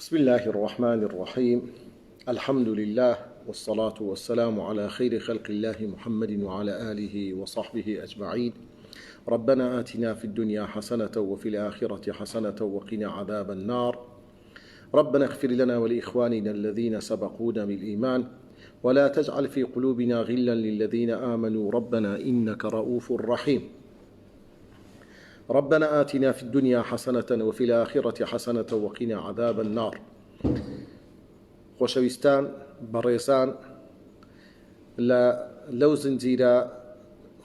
بسم الله الرحمن الرحيم. الحمد لله والصلاة والسلام على خير خلق الله محمد وعلى آله وصحبه أجمعين. ربنا آتنا في الدنيا حسنة وفي الآخرة حسنة وقنا عذاب النار. ربنا اغفر لنا ولإخواننا الذين سبقونا بالإيمان ولا تجعل في قلوبنا غلا للذين آمنوا ربنا إنك رؤوف رحيم. ربنا آتنا في الدنيا حسنة وفي الآخرة حسنة وقنا عذاب النار. خۆشەویستان بەڕێزان، لەو زنجیرە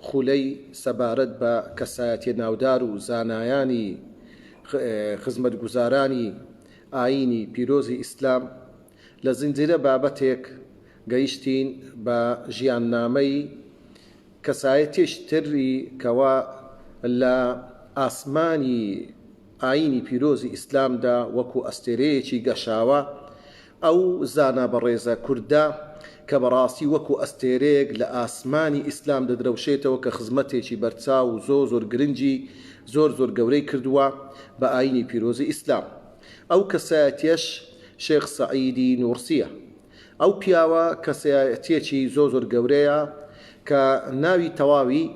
خولەی سەبارەت بە کەسایەتیە ناودار و زانایانی خزمەتگوزارانی ئاینی پیرۆزی ئیسلام لە زنجیرە بابەتێک گەیشتین بە ژیاننامەی کەسایەتیش تری کەوا لە ئاسمانی ئاینی پیرۆزی ئیسلامدا وەکو ئەستێرەیەکی گەشاوە، ئەو زانە بەڕێزە کوردە کە بەڕاستی وەکو ئەستێرەیەک لە ئاسمانی ئیسلام دەدرەوشێتەوە کە خزمەتێکی بەرچاو و زۆر گرنگی زۆر گەورەی کردووە بە ئاینی پیرۆزی ئیسلام. ئەو کەسایەتیەش شێخ سەعیدی نورسیە. ئەو پیاوە کەسایەتیەکی زۆر گەورەیە کە ناوی تەواوی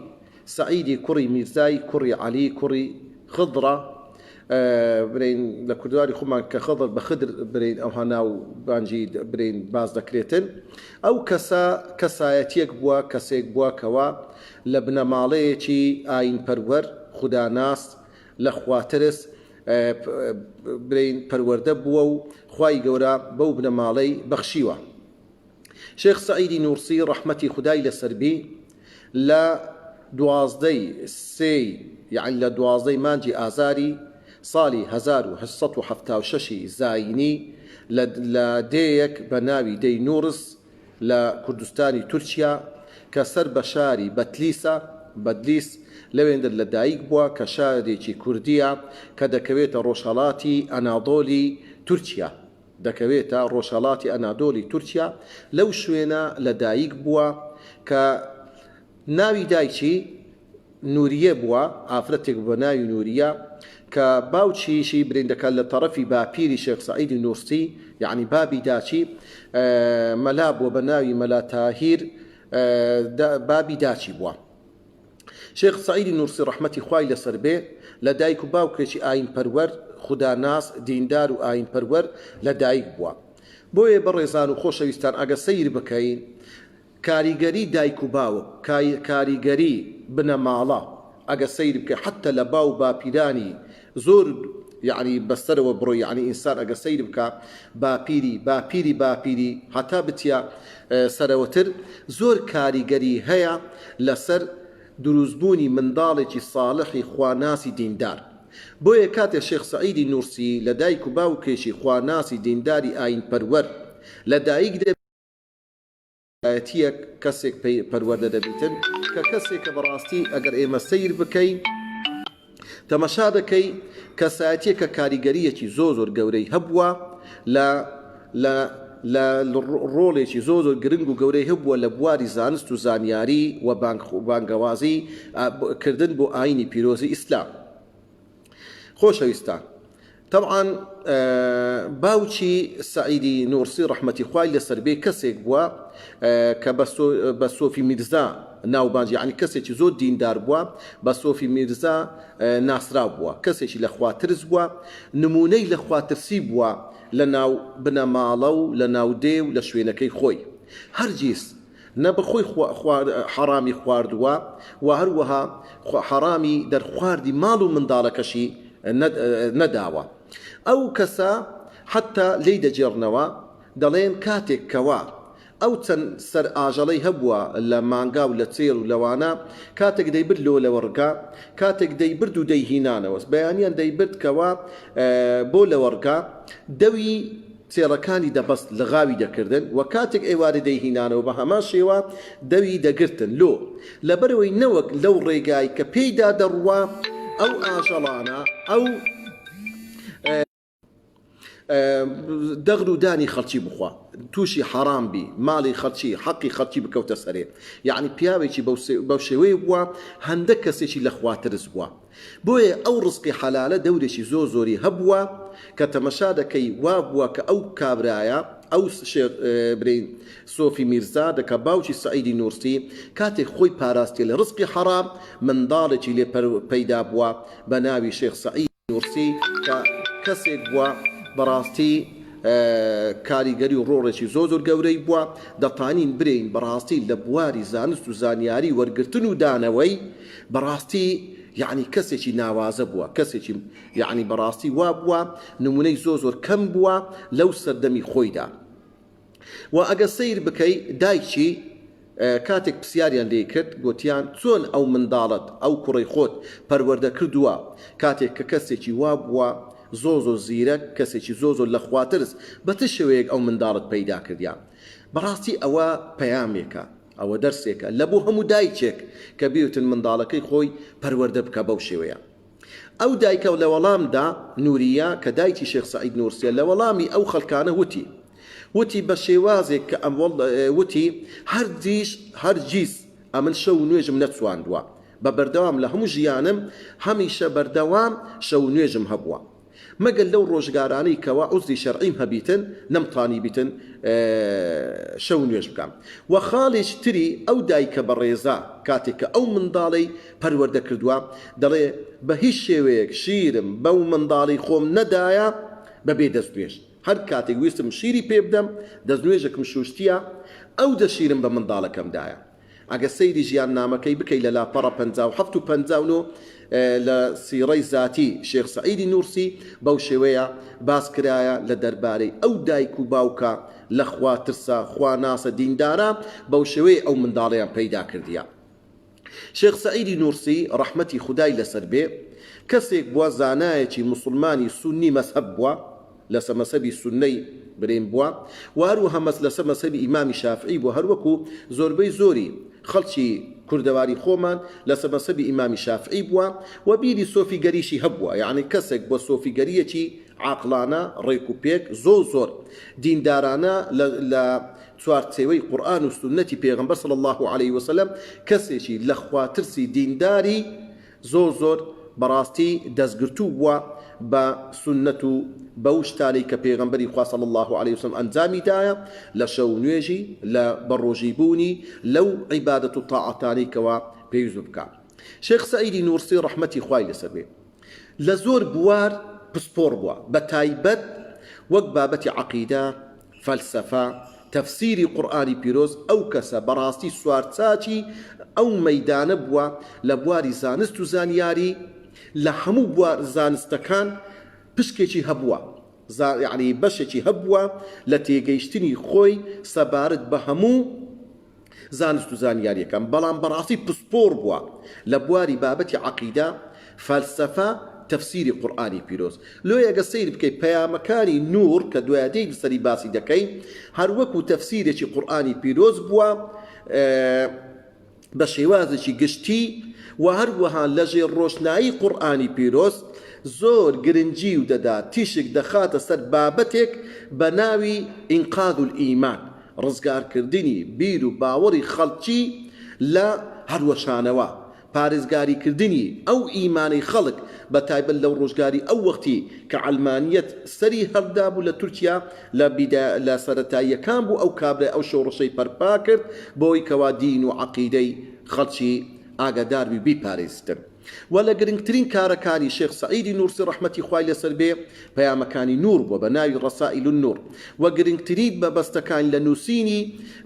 سەعیدی کوڕی میرزای کوڕی عەلی کوڕی خضرە، برین لە کوردواری خۆمان کە خضر بە خدر برین ئەوها ناو بانجی برین باز دەکرێتن. ئەو کەسایەتیەک بووە، کەسێک بووە کەوا لە بنەماڵەیەکی ئاین پەروەر خوداناس لە خواترس برین پەروەردە بووە و خوای گەورە بەو بنەماڵەی بەخشیوە. شێخ سەعیدی نورسی ڕەحمەتی خودای لەسەربی لە 12 یعنی لە 12 مانجی ئازاری ساڵی 1876 زاینی لە دەیەک بە ناوی دەی نورس لە کوردستانی تورکیا کە سەر بە شاری بەدلیس لەوێندە لە دایک بووە کە شارێکی کوردیە کە دەکەوێتە ڕۆژهەڵاتی ئەنادۆلی تورکیا، لەو شوێنە لە دایک بووە کە ناوی دایکی نوریە بووە، ئافرەتێک بە ناوی نوریە کە باوچیشی بریندەکە لە تەرەفی باپیری شێخ سەعیدی نورسی، یعنی بابی داچی مەلا بووە بە ناوی مەلا تاهیر، بابی داچی بووە. شێخ سەعیدی نورسی ڕەحمەتی خوای لەسەر بێ لە دایک و باوکێکی ئاین پەروەر خوداناس دیندار و ئاین پەروەر لە دایک بووە. بۆیە بەڕێزان و خۆشەویستان ئەگە سەیر بکەین کاریگەری دایک و باوک، کاریگەری بنەماڵە ئەگە سەیر بکە حتى لە باو باپیرانی زۆر یعنی بەسەرەوە بڕۆی، یعنی ئینسان ئەگە سەیر بکە باپیری هەتا بتیە سەرەوەتر، زۆر کاریگەری هەیە لەسەر دروستبوونی منداڵێکی ساڵحی خواناسی دیندار. بۆیە کاتێ شێخ سەعیدی نورسی لە دایک و باوکێکی خواناسی دینداری ئاین پەروەر لە دایک دەبێتە کەسێک پەروەردە دەبیتن کە کەسێکە بەڕاستی ئەگەر ئێمە سەیر بکەین تەمەشا دەکەی کەسایەتیە کە کاریگەریەکی زۆر گەورەی هەبووە لە ڕۆڵێکی زۆر گرنگ و گەورەی هەبووە لە بواری زانست و زانیاری و بانگەوازی کردن بۆ ئاینی پیرۆزی ئیسلام. خۆشەویستان، طبعا باوچی سەعیدی نورسی ڕەحمەتی خوای لەسەر بێ کەسێک بووە کە بە سۆفی میرزا ناوبانجی، یعنی کەسێکی زۆر دیندار بووە، بە سۆفی میرزا ناسرا بووە، کەسێکی لە خواترس بووە، نمونەی لە خواترسی بووە لە ناو بنەماڵە و لە ناو دێ و لە شوێنەکەی خۆی، هەرگیز نە بەخۆی حەرامی خواردووە و هەروەها حەرامی دەرخواردی ماڵ و منداڵەکەشی نەداوە. ئەو کەسە حتى لی دەجێڕنەوە دەڵێن کاتێک کەوا ئەو چەند سەر ئاژەڵەی هەبووە لە مانگا و لە چێر و لەوانە، کاتێک دەیبرد لۆ لە وەرگا، کاتێک دەیبرد و دەیهینانەوە، بەیانیان دەیبرد کەوا بۆ لە وەرگا دەوی چێڕەکانی دەبەست لە غاوی دەکردن و کاتێک ئێوارە دەیهینانەوە بە هەمان شێوە دەوی دەگرتن لۆ، لەبەرەوەی نەوەک لەو ڕێگای کە پێیدا دەڕوا ئەو ئاژەڵانە ئەو دەغر و دانی خەڵکی بخوا، تووشی حەرام بی، ماڵی خەڵکی حەقی خەڵکی بکەوتە سەرێ، یعنی پیاوێکی بەو شێوەیە بووە، هەندێک کەسێکی لە خواترس بووە. بۆیە ئەو ڕزقی حەلالە دەورێکی زۆری هەبووە کە تەمەشا دەکەی وا بووە کە ئەو کابرایە ئەو برین سۆفی میرزا دەکە باوکی سعیدی نورسی کاتێک خۆی پاراستێ لە ڕزقی حەرام منداڵێکی لێ پەیدا بووە بە ناوی شێخ سعید نورسی کە کەسێک بووە بەڕاستی کاریگەری و ڕۆڕێکی زۆر گەورەی بووە دەتانین برین بەڕاستی لە بواری زانست و زانیاری وەرگرتن و دانەوەی بەڕاستی یعنی کەسێکی ناوازە بووە کەسێکی یعنی بەڕاستی وا بووە نمونەی زۆر کەم بووە لەو سەردەمی خۆیدا و ئەگە سیر بکەی دایکی کاتێک پرسیاریان لێ کرد گوتیان چۆن ئەو منداڵت ئەو کوڕی خۆت پەروەردە کردووە کاتێک کە کەسێکی وا بووە زۆر زیرەک کەسێکی زۆر لە خواترس بە چ شێوەیەک ئەو منداڵت پەیدا کردیان بەڕاستی ئەوە پەیامێکە ئەوە دەرسێکە لە بۆ هەموو دایکێک کە بیوتن منداڵەکەی خۆی پەروەردە بکە بەو شێوەیە ئەو دایکە لە وەڵامدا نوریە کە دایکی شێخ سعید نورسیە لە وەڵامی ئەو خەڵکانە وتی بە شێوازێک کە وتی هەرگیز ئەمن شەو نوێژم نەچواندووە بە بەردەوام لە هەموو ژیانم هەمیشە بەردەوام شەو نوێژم هەبووە مەگەل لەو ڕۆژگارانەی کەوا عوزری شەرعیم هەبیتن نەمتانی بیتن شەو نوێژ بکەم و خاڵێکی تری ئەو دایکە بەڕێزا کاتێک کە ئەو منداڵی پەروەردە کردووە دەڵێ بە هیچ شێوەیەک شیرم بەو منداڵی خۆم نەدایە بەبێ دەستنوێژ هەر کاتێک ویستم شیری پێ بدەم دەستنوێژێکم شوشتیە ئەو دەشیرم بە منداڵەکەمدایە ئەگە سەیری ژیان نامەکەی بکەی لە لاپەڕە 57 و 59 لە سیڕەی زاتی شێخ سعیدی نورسی بەو شێوەیە باس کرایە لە دەربارەی ئەو دایک و باوکە لە خوا ترسا خوا ناسە دیندارە بەو شێوەیە ئەو منداڵیان پەیدا کردیە شێخ سعیدی نورسی ڕەحمەتی خودای لەسەر بێ کەسێک بووە زانایەکی مسلمانی سونی مەذهب بووە لەسە مەذهبی سونەی برین بووە و هەروەها لەسە مەذهبی ئیمامی شافعی بووە هەروەکو زۆربەی زۆری خەڵکی کوردەواری خۆمان لەسە مەذهبی ئیمامی شافعی بووە و بیری سۆفیگەریشی هەبووە یعنی کەسێک بۆ سۆفیگەریەکی عاقلانە ڕێک و پێک زۆر دیندارانە لە چوارچێوەی قورئان و سنەتی پێغەمبەر صلی الله عليه وسلم کەسێکی لە خواترسی دینداری زۆر بەڕاستی دەستگرتوو بووە بە سنەت و بەو شتانەی کە پێغەمبەری خوا صلی الله عليه وسلم ئەنجامی دایە لە شەو نوێژی لە بەڕۆژی بوونی لەو عیبادەت و تاعەتانەی کەوا پێویست بکات شێخ سعیدی نورسی ڕەحمەتی خوای لەسەر بێ لە زۆر بوار پسپۆر بووە بە تایبەت وەک بابەتی عەقیدە فەلسەفە تەفسیری قورئانی پیرۆز ئەو کەسە بەڕاستی سوارچاکی ئەو مەیدانە بووە لە بواری زانست و زانیاری لە هەموو بوار زانستەکان پشکێکی هەبووە یعنی بەشێکی هەبووە لە تێگەیشتنی خۆی سەبارەت بە هەموو زانست و زانیاریەکان بەڵام بەڕاستی پسپۆر بووە لە بواری بابەتی عەقیدە فەلسەفە تەفسیری قورئانی پیرۆز لۆ ئەگە سەیر بکەیت پەیامەکانی نور کە دوایدەی سەری باسی دەکەین هەروەکو تەفسیرێکی قورئانی پیرۆز بووە بە شێوازێکی گشتی و هەروەها لەژێر ڕۆشنایی قورئانی پیرۆز زۆر گرنگی و دەدا تیشک دەخاتە سەر بابەتێک بە ناوی ئینقاذ الئیمان ڕزگارکردنی بیر و باوەڕی خەڵکی لە هەروەشانەوە پارێزگاریکردنی ئەو ئیمانەی خەڵک بە تایبەت لەو ڕۆژگاری ئەو وەختی کە عەلمانیەت سەری هەڵدا بوو لە تورکیا لە سەرەتاییەکان بوو ئەو کابرای ئەو شۆڕشەی پەرپا کرد بۆی کەوا دین و عەقیدەی خەڵکی ئاگاداربی بیپارێزتن و لە گرنگترین کارەکانی شێخ سعیدی نورسی ڕەحمەتی خوای لەسەر بێ پەیامەکانی نور بووە بە ناوی ڕەسائیل النور و گرنگترین بەبەستەکان لە نووسینی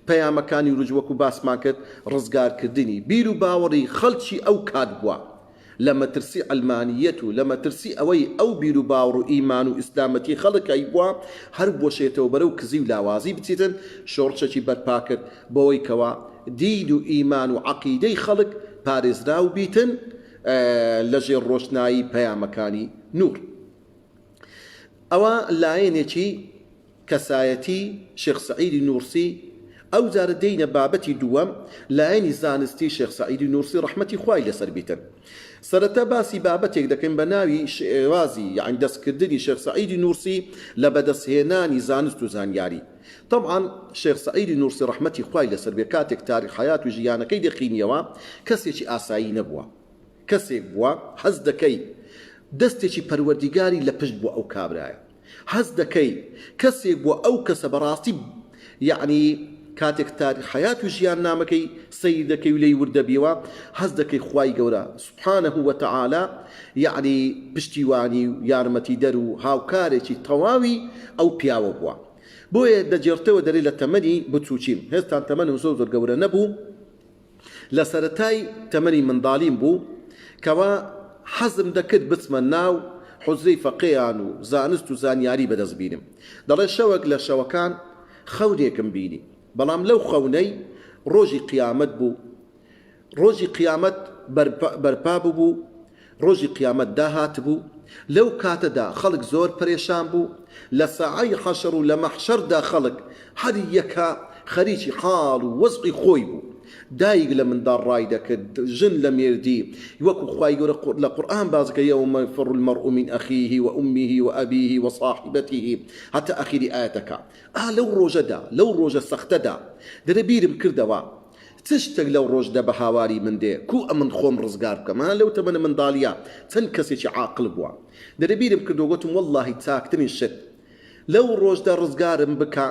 پەیامەکانی ڕوج وەکو باسمان کرد ڕزگارکردنی بیر و باوەڕی خەڵکی ئەو کات بووە لە مەترسی ئەلمانیەت و لە مەترسی ئەوەی ئەو بیر و باوەڕ و ئیمان و ئیسلامەتی خەڵکای بووە هەر بۆشێتەوە بەرەو کزی و لاوازی بچیتن شۆڕچەکی بەرپا کرد بۆەوەی کەوا دین و ئیمان و عەقیدەی خەڵک پارێزراو بیتن لەژێر ڕۆشنایی پەیامەکانی نور ئەوە لایەنێکی کەسایەتی شێخ سعیدی نورسی ئەو جارە دەینە بابەتی دووەم لایەنی زانستی شێخ سعیدی نورسی ڕەحمەتی خوای لەسەر بیتن سەرەتا باسی بابەتێک دەکەین بە ناوی شێوازی یعنی دەستکردنی شێخ سعیدی نورسی لە بەدەستهێنانی زانست و زانیاری طبعا شێخ سعیدی نورسی ڕەحمەتی خوای لەسەر بێ کاتێک تاریخ حیات و ژیانەکەی دەخینیەوە کەسێکی ئاسایی نەبووە کەسێک بووە حەز دەکەی دەستێکی پەروەردیگاری لە پشت بووە ئەو کابرایە حەز دەکەی کەسێک بووە ئەو کەسە بەڕاستی یعنی کاتێک تاری حیات و ژیان نامەکەی سەیر دەکەی و لێی وردەبیەوە حەز دەکەی خوای گەورە سبحانه وتعالى یعنی پشتیوانی و یارمەتی دەر و هاوکارێکی تەواوی ئەو پیاوە بووە بۆیە دەجێڕتەوە دەرێ لە تەمەنی بچووچیم هێستا تەمەنم زۆر گەورە نەبوو لە سەرەتای تەمەنی منداڵیم بوو کەوا حەزم دەکرد بچمە ناو حوزەی فەقێیان و زانست و زانیاری بەدەست بینم دەڵێ شەوەک لە شەوەکان خەونێکم بینی بەڵام لەو خەونەی ڕۆژی قیامەت بوو ڕۆژی قیامەت بەرپا بوو ڕۆژی قیامەت داهات بوو لەو کاتەدا خەڵک زۆر پەرێشان بوو لە ساعەی حەشر و لە مەحشەردا خەڵک هەر یەکە خەریکی حاڵ و وەزعی خۆی بوو دایک لە منداڵ ڕای دەکرد ژن لە مێردی وەکو خوای گەورە لە قورئان بازەکە یەومە یەفیڕ المەرء من ئەخیه وأمه وأبيه وصاحبته هەتا ئەخیری ئایەتەکە لەو ڕۆژەدا لەو ڕۆژە سەختەدا دەرە بیرم کردەوە چ شتێک لەو ڕۆژدا بە هاواری من دێ کو ئەمن خۆم ڕزگار بکەم لەو تەمەنە منداڵیە چەند کەسێکی عاقڵ بووە دەرە بیرم کردەوە گوتم وەڵڵاهی چاکترین شت لەو ڕۆژدا ڕزگارم بکە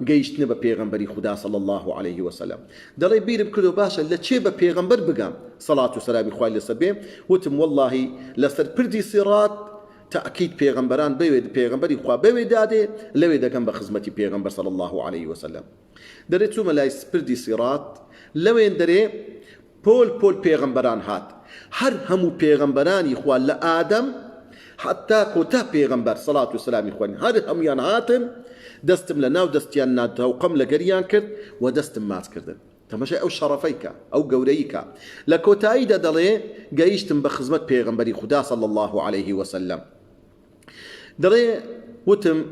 گەیشتنە بە پێغەمبەری خوددا صلی الله عليه وسلم دەڵێ بیرم کردو باشە لە چێ بە پێغەمبەر بگەم سەڵات و سەلامی خوای لەسەر بێ وتم وەڵڵاهی لەسەر پردی سیڕات تأكيد پیغمبران بوید پیغمبری خوا بوید داده لوی دکن به خدمتی پیغمبر صلی الله علیه و سلم دره تو ملای سپردی صراط لوی دره پول پیغمبران هات هر همو پیغمبرانی خوا لآدم حتی کتا پیغمبر صلاة و سلامی خوانی هر همیان هاتن دستم لناو دستیان نادتا و قم لگریان کرد و دستم مات کردن تماشا او شرفيك او قوريك لكوتاي دلي جايشتم بخدمت پیغمبري خدا صلى الله عليه وسلم دلي وتم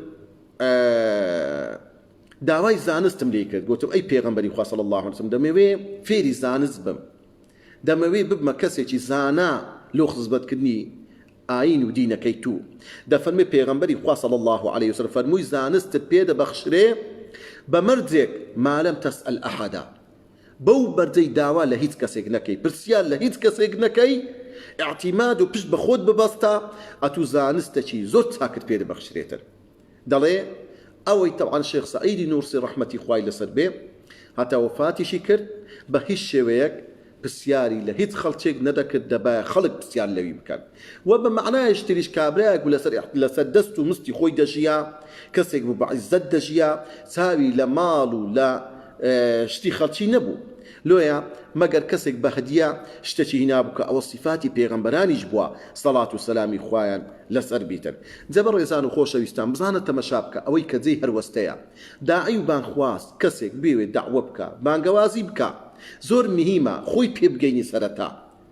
داوای زانستم لێ کرد گوتم ئەی پێغەمبەری خوا صلی الله عليه وسلم دەمەوێ فێری زانست بم دەمەوێ ببمە کەسێکی زانا لۆ خزمەتکردنی ئاین و دینەکەی تو دەفەرمێ پێغەمبەری خوا صلی الله عليه وسلم فەرمووی زانستت پێدەبەخشرێ بە مەرجێک مالەم تەسئەل ئەحەدا بەو بەرجەی داوا لە هیچ کەسێک نەکەی پرسیار لە هیچ کەسێک نەکەی اعتیماد و پشت بە خۆت ببەستە ئەتوو زانستێکی زۆر چاکت پێدەبەخشرێتن دەڵێ ئەوەی طبعا شێخ سعیدی نورسی ڕەحمەتی خوای لەسەر بێ هەتا وفاتیشی کرد بە هیچ شێوەیەک پرسیاری لە هیچ خەڵکێک نەدەکرد دەبایە خەڵک پرسیار لەوی بکەن و بە معنایش تریش کابرایەک و لەسەر دەست و مستی خۆی دەژیا کەسێک بوو بە عیزەت دەژیا چاوی لە ماڵ و لە شتی خەڵکی نەبوو لۆیە مەگەر کەسێک بە هەدیە شتێکی هینابوو کە ئەوە صفاتی پێغەمبەرانیش بووە سەڵات و سەلامی خوایان لەسەر بیتن جەبە ڕێزان و خۆشەویستان بزانە تەمەشا بکە ئەوەی کە جێی هەروەستەیە داعی و بانخواست کەسێک بێوێت داعوە بکە بانگەوازی بکە زۆر مهمە خۆی پێ بگەینی سەرەتا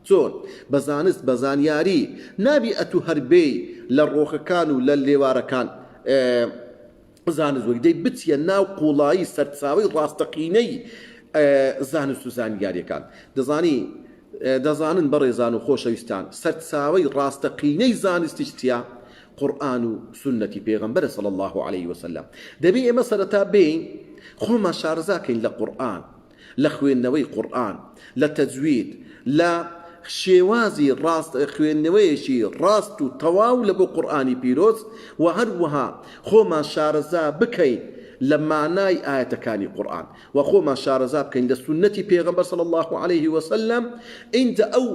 چۆن بە زانست بە زانیاری نابی ئەتوو هەربێی لە ڕۆخەکان و لە لێوارەکان زانست وەک دەی بچیە ناو قوڵایی سەرچاوی ڕاستەقینەی زانست و زانیاریەکان دەزانن بەڕێزان و خۆشەویستان سەرچاوەی ڕاستەقینەی زانستیش چیە قورئان و سنەتی پێغەمبەرە صلی الله عليه وسلم دەبێ ئێمە سەرەتا بین خۆمان شارەزاکەین لە قورئان لە خوێندنەوەی قورئان لە تەجوید لە شێوازی ڕاست خوێندنەوەیەکی ڕاست و تەواو لە بۆ قورئانی پیرۆز و هەروەها خۆمان شارەزا بکەین لە مانای ئاەتەکانی قورئان و خۆمان شارەزا بکەین لە سنەتی پێغەمبەر صلی الله عليه وسلم ئینجا ئەو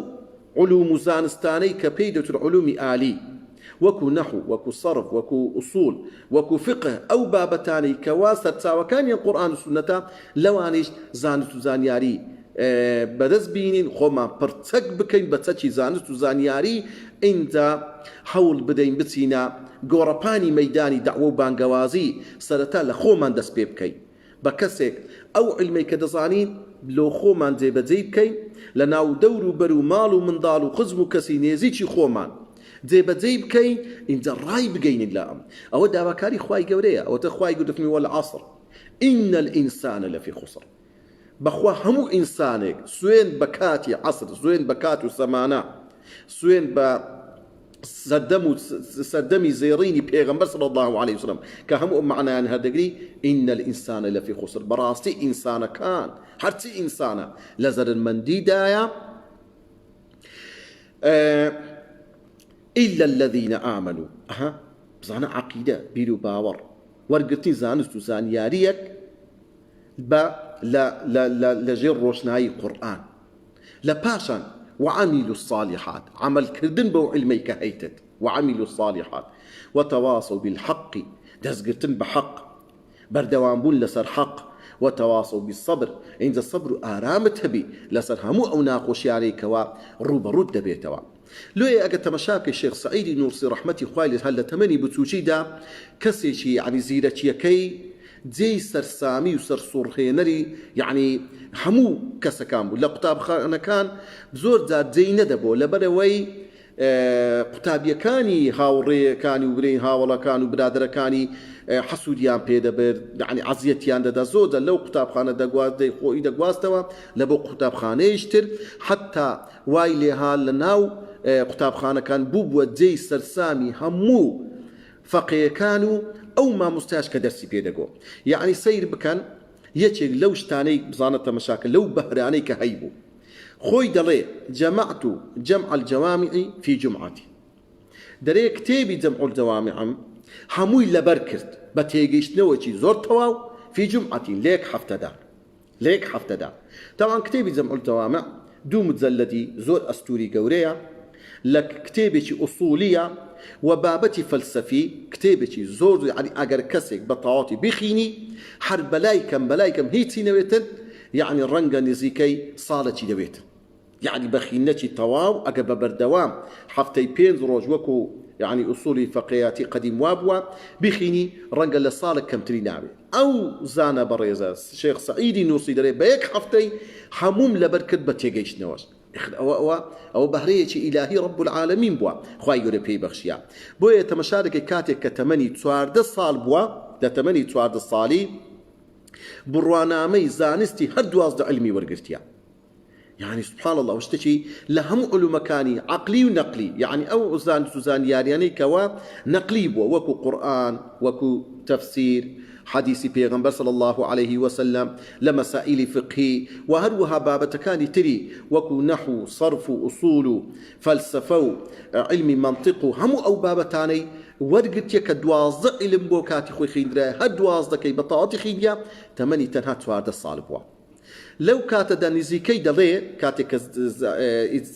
علوم و زانستانەی کە پێی دەوتر علومی ئالی وەکو نەحو وەکو سەرف وەکو ئوسوڵ وەکو فقه ئەو بابەتانەی کەوا سەرچاوەکانی قورئان و سنەتە لەوانەیش زانست و زانیاری بەدەست بینین خۆمان پرچەک بکەین بە چەکی زانست و زانیاری ئینجا هەوڵ بدەین بچینە گۆڕەپانی مەیدانی دەعوە و بانگەوازی سەرەتا لە خۆمان دەست پێ بکەین بە کەسێک ئەو علمەی کە دەزانین لۆ خۆمان جێبەجێ بکەین لە ناو دەور و بەر و ماڵ و منداڵ و خزم و کەسی نێزیکی خۆمان جێبەجێ بکەین اینجا ڕای بگەینین لە ئەوە داواکاری خوای گەورەیە ئەوەتە خوای گەورە دەفەرمێ وەالعەصر إن الإنسان لفي خسر بخوا همو إنسانك سوين بكاتي عصر سوين بكاتو سمانا سوين ب سدمي زيريني بيغمبر صلى الله عليه وسلم كهمو معنى أن هذا إن الإنسان لفي خسر براستي إنسان كان حرتي إنسان لزر المندي دايا إلا الذين آمنوا بزانە عەقیدە بیر و باوەڕ وەرگرتنی زانست و زانیاریەک لەژێر ڕۆشنایی قورئان لە پاشان وعملوا الصالحات عمل كردن بو علمي كهيتت وعملوا الصالحات وتواصوا بالحق دزقرتن بحق بردوان بون لسر حق وتواصوا بالصبر عند الصبر آرامت هبي لسر همو أو ناقوشي عليك وروب رد بيتوا لو أجت مشاكل الشيخ سعيد نورسي رحمتي خوالي هلا تمني بتوشي دا كسيشي يعني زيرتي كي جي سرسامي وسرسورهينري يعني همو كسكان بو لقطاب خانه كان بزور زاد زي ندبو لبروي قوتابیەکانی هاوڕێیەکانی و برین هاوڵەکان و برادرەکانی حەسوودیان پێدەبێت یعنی عەزیەتیان دەدا زۆر لەو قوتابخانە دەگوازدەی خۆی دەگواستەوە لە بۆ قوتابخانەیەشتر حتا وای لێها لە ناو قوتابخانەکان بووبووە جێی سەرسامی هەموو فەقێیەکان و ئەو مامۆستایش کە دەرسی پێدەگۆ یعنی سەیر بکەن یەکێک لەو شتانەی بزانە تەمەشاکە لەو بەهرانەی کە هەیبوو خوي دلي جمعت جمع الجوامع في جمعتي دري كتابي جمع الجوامع هموي لبركرت بتيجيش نوتي زور تواو في جمعتي ليك حفتة دار طبعا كتابي جمع الجوامع دو متزلدي زور أستوري قورية لك كتابي أصولية وبابتي فلسفي كتابي زور يعني أجر كسك بطاعتي بخيني حرب بلايكم هيتي نويتن يعني الرنجة نزيكي صالتي دويتن يعني بخينتي تواو أقب بردوام حفتي بين روج وكو يعني أصولي فقياتي قديم وابوا بخيني رنجة لصالك كم تريناوي أو زانا بريزة شيخ سعيد نورسي دري بيك حفتي حموم لبركت بتيجيش نواش أو بهرية إلهي رب العالمين بوا خواهي يوريبي بخشيا بوية تمشارك كاتك كتمني توارد الصال بوا لتمني توارد الصالي بروانامي زانستي هردواز علمي ورقرتيا يعني سبحان الله واشتكي لهم علوم مكاني عقلي ونقلي يعني أو زان يعني كوا نقلي بوا وكو قرآن وكو تفسير حديث بيغمبر صلى الله عليه وسلم لمسائل فقهي وهروها بابتكاني تري وكو نحو صرف أصول فلسفة علم منطق هم أو بابتاني ورقت يك دوازد علم بوكاتي خوي خيندرا هدوازد كي بطاطي خيديا تمني تنها توارد الصالبوا لو كات دانيزيكي دلي كاتك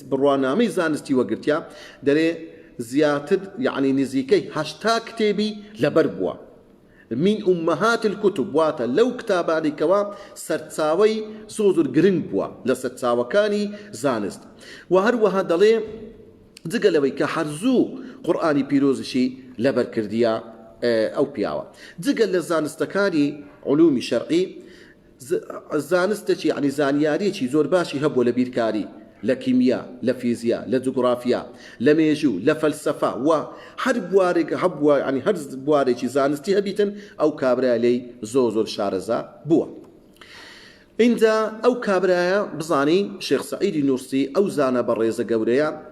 بروانامي زانستي وقرتيا دلي زياتر يعني نزيكي هاشتا كتابي لبربوا من أمهات الكتب واتا لو كتاباني كوا سرتساوي زوزر جرين بوا لسرتساوي كاني زانست وهروها دلي دقلوي كحرزو قرآني بيروزشي لبر كرديا أو بياوا دقل لزانستكاني علومي شرعي زانستشي يعني زانياريشي زور باشي هبو لبيركاري لكيمياء لفيزياء لجغرافيا لميجو لفلسفة وحرب بوارق هبوا يعني هرز بواريشي زانستي هبيتن أو كابرا لي زوزور شارزا بوا عند أو كابرايا بزاني شيخ سعيد نورسي أو زانا بريزة قوريا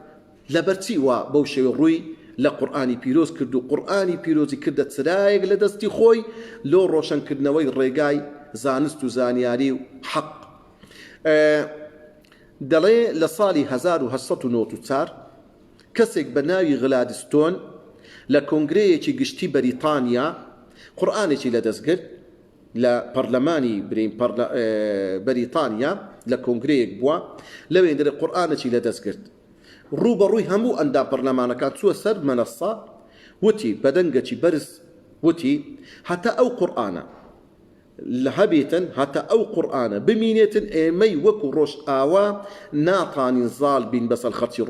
لبرتي وبوشي الروي لقرآني بيروز كردو قرآني بيروزي كردت سرايق لدستي خوي لو روشن كردنوي الرقاي زانست زانياري حق دلي لصالي 1894 كسك بناوي غلادستون لكونغريتي قشتي بريطانيا قرآني لدزقر لبرلماني بريطانيا لكونغريك بوا لو يندري قرآني لدزقر روبروي همو أندا برلمانا كانت سوى سر منصة وتي بدنجتي برز وتي حتى أو قرآنا لهبيتن حتى أو قرآن بمينيتن إيمي وكو روش آوا ناطاني زال بين بس الخرطي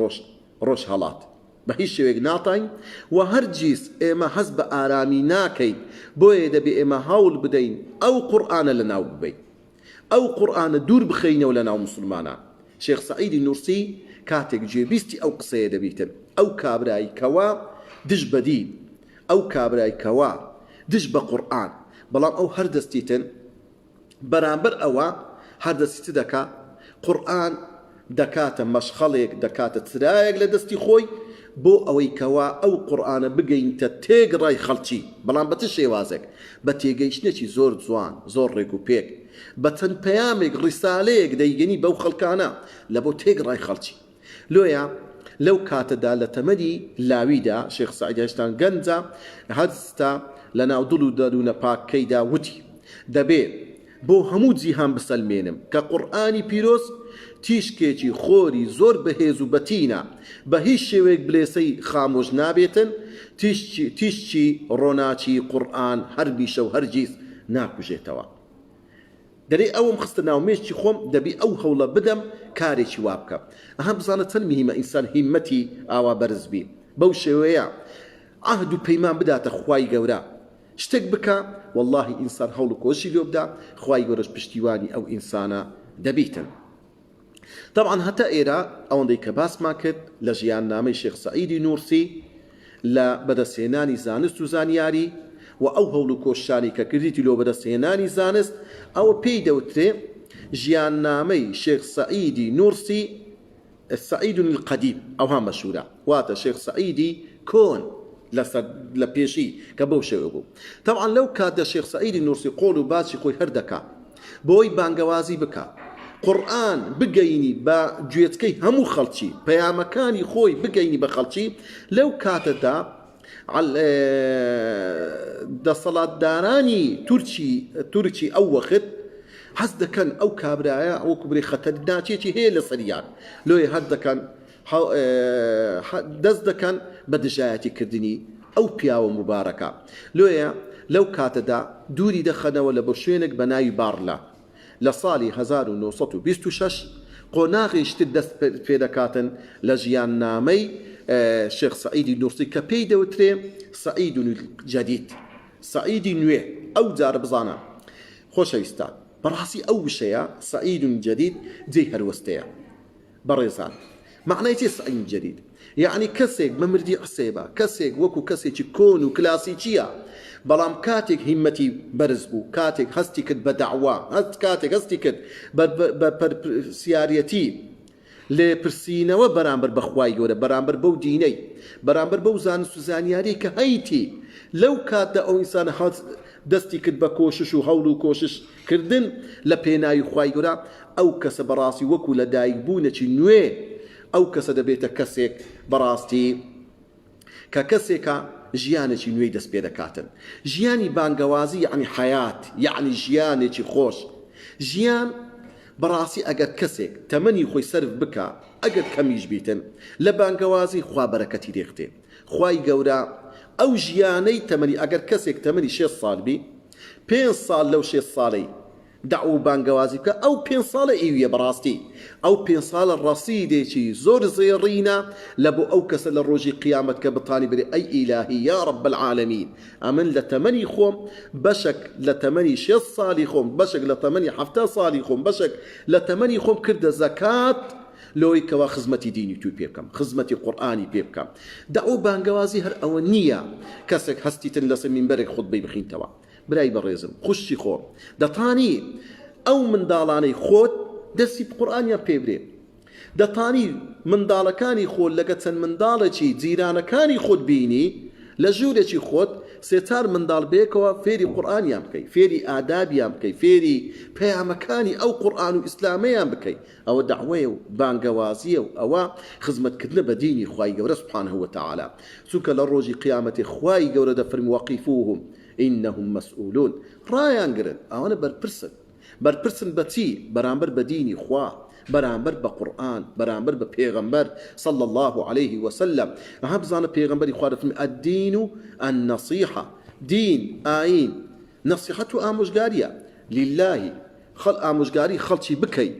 روش هلات بهيش شويق ناطين وهرجيس إيما حسب آرامي ناكي بويدا بإيما هاول بدين أو قرآن لناو ببين أو قرآن دور بخينا ولناو مسلمانا شيخ سعيد النورسي كاتك جيبيستي أو قصيدة بيتن أو كابراي كوا دج بدين أو كابراي كوا دج بقرآن بلام أو هردستيتن برامبر أوا هردستي دكا قرآن دكات مشخليك دكات ترايق لدستي خوي بو أوي كوا أو قرآن بقين تتيق راي خلتي بلام بتشي وازك بتيجيش نشي زور زوان زور ريكو بيك بتن بيامك رساليك ديجني بو خلكانا لبو تيق راي خلتي لويا لەو کاتەدا لە تەمەنی لاویدا شێخ سەعید هێشتا گەنجە هەستا لە ناو دڵ و دەروونە پاکەیدا وتی دەبێ بۆ هەموو جیهان بسەلمێنم کە قورئانی پیرۆز تیشکێکی خۆری زۆر بەهێز و بەتینە بە هیچ شێوەیەک بلێسەی خامۆش نابێتن تیشکی ڕۆناچی قورئان هەربی شەو هەرگیز ناکوژێتەوە دەرێ ئەوم خستە ناومێشتی خۆم دەبی ئەو هەوڵە بدەم کارێکی وا بکەم ئەها بزانە چەند میهمە ئینسان هیممەتی ئاوا بەرز بی بەو شێوەیە عەهد و پەیمان بداتە خوای گەورە شتێک بکە واللهی ئینسان هەوڵ و کۆشی لێ بدا خوای گەورەش پشتیوانی ئەو ئینسانە دەبیتن طبعا هەتا ئێرە ئەوەندەی کە باسمان کرد لە ژیاننامەی شێخ سەعیدی نورسی لە بەدەستهێنانی زانست و زانیاری و ئەو هەوڵ و کۆشانی کە کردیتی لۆ بەدەستهێنانی زانست ئەوە پێی دەوترێ ژیاننامەی شێخ سەعیدی نورسی سەعید القەدیم ئەوها مەشهورە واتە شێخ سەعیدی کۆن لە پێشی کە بەو شێوە بوو طبعا لەو کاتە شێخ سەعیدی نورسی قۆڵ و باسی خۆی هەردەکا بۆی بانگەوازی بکە قورئان بگەینی بە گوێچکەی هەموو خەڵکی پەیامەکانی خۆی بگەینی بە خەڵکی لەو کاتەدا دەسەڵاتدارانی تورکی ئەو وەخت حەز دەکەن ئەو کابرایە ئەو کوبری خەتەرناکێکی هەیە لە سەریان لۆیە هەر دەکەن دەست دەکەن بە دژایەتیکردنی ئەو پیاوە مبارەکە لۆیە لەو کاتەدا دووری دەخەنەوە لە بۆ شوێنێک بە ناوی بارلا لە ساڵی 1926 قۆناغی شتر دەست پێ دەکاتن لە ژیاننامەی شێخ سەعیدی نورسی کە پێی دەوترێ سەعید جەدید سەعیدی نوێ ئەو جارە بزانە خۆشەویستان بەڕاستی ئەو وشەیە سەعید جەدید جێی هەروەستەیە بەڕێزان معنای چێ سەعید جەدید یعنی کەسێک بەمردی عسێبە کەسێک وەکو کەسێکی کۆن و کلاسیکیە بەڵام کاتێک هیممەتی بەرز بوو کاتێک هەستی کرد بە داعوا کاتێک هەستی کرد بە پرسیارەتی لێپرسینەوە بەرامبەر بەخوای گەورە بەرامبەر بەو دینەی بەرامبەر بەو زانست و زانیاری کە هەیتی لەو کاتدا ئەو ئینسان دەستی کرد بە کۆشش و هەوڵ و کۆشش کردن لە پێناوی خوای گەورە ئەو کەسە بەڕاستی وەکو لە دایکبوونەکی نوێ ئەو کەسە دەبێتە کەسێک بەڕاستی کە کەسێکە ژیانێکی نوێی دەست پێ دەکاتن ژیانی بانگەوازی یعنی حەیات یعنی ژیانێکی خۆش ژیان بەڕاستی ئەگەر کەسێک تەمەنی خۆی سەرف بکە ئەگەر کەمیش بیتن لە بانگەوازی خوا بەرەکەتی دێختێ خوای گەورە ئەو ژیانەی تەمەنی ئەگەر کەسێک تەمەنی 6 ساڵ بی 5 ساڵ لەو 6 ساڵەی دعو بانگەوازی بکە ئەو 5 ساڵە ئیویە بەڕاستی ئەو 5 ساڵە ڕەسیدێکی زۆر زێڕینە لە بۆ ئەو کەسە لە ڕۆژی قیامەت کە بتانی بێ ئەی ئیلاهی یا رب العالمین ئەمن لە تەمەنی خۆم بەشێک لە تەمەنی 6 ساڵی خۆم بەشێک لە تەمەنی 7 ساڵی خۆم بەشێک لە تەمەنی خۆم کردە زەکات لۆی کەوا خزمەتی دینی توی پێ بکەم خزمەتی قورئانی پێ بکەم دعو بانگەوازی هەر ئەوە نییە کەسێک هەستیتن لەسەر مینبەرێک خودبەی بخینتەوە برای بەڕێزم خوشتی خۆ دەتانی ئەو منداڵانەی خۆت دەستی قورئانیان پێ برێ دەتانی منداڵەکانی خۆت لەگە چەند منداڵێکی جیرانەکانی خۆت بینی لە ژوورێکی خۆت سێچار منداڵ بێکەوە فێری قورئانیان بکەی فێری ئادابیان بکەی فێری پەیامەکانی ئەو قورئان و ئیسلامەیان بکەی ئەوە دەعوەیە و بانگەوازیە و ئەوە خزمەتکردنە بە دینی خوای گەورە سوبحانه وتعالى چونکە لە ڕۆژی قیامەتی خوای گەورە دەفەرمی وەقیفوهم إنهم مسؤولون ڕایان گرن ئەوانە بەرپرسن بە چی بەرامبەر بە دینی خوا بەرامبەر بە قورئان بەرامبەر بە پێغەمبەر صلى الله عليه وسلم ئەها بزانە پێغەمبەری خوا دەفەرمی الدین النصیحة دین ئاین نەسیحەت و ئامۆژگاریە لله ئامۆژگاری خەڵکی بکەی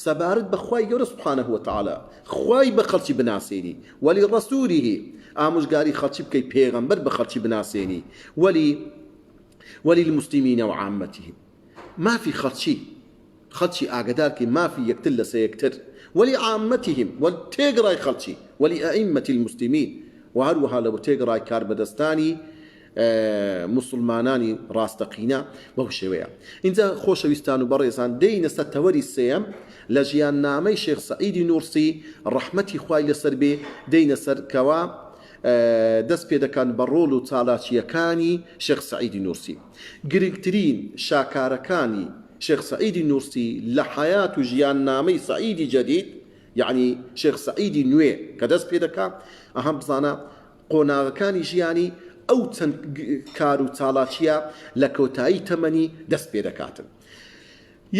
سەبارەت بە خوای گەورە سبحانه وتعالى خوای بە خەڵکی بناسێنی ولی ڕەسوولیه ئامۆژگاری خەڵکی بکەی پێغەمبەر بە خەڵکی بناسێنی ولی المسلمین وعامتهم مافی خەڵکی ئاگدارکەی مافی یەکتر لەسەر یەکتر ولی عامتهم تێگەڕای خەڵکی ولی ئەئیمەتی المسلمین و هەروەها لە تێگەڕای کاربەدەستانی مسلمانانی ڕاستەقینە بەو شێوەیە اینجا خۆشەویستان و بەڕێزان دەینە سەر تەوەری سێم لە ژیاننامەی شێخ سەعیدی نورسی ڕەحمەتی خوای لەسەر بێ دەینە سەر کەوا دەست پێ دەکەن بە ڕۆڵ و چالاکیەکانی شێخ سەعیدی نورسی گرنگترین شاکارەکانی شێخ سەعیدی نورسی لە حەیات و ژیاننامەی سەعیدی جەدید یعنی شێخ سەعیدی نوێ کە دەست پێ دەکا ئەهەم بزانە قۆناغەکانی ژیانی ئەو چەند کار و چالاکیە لە کۆتایی تەمەنی دەست پێ دەکاتن.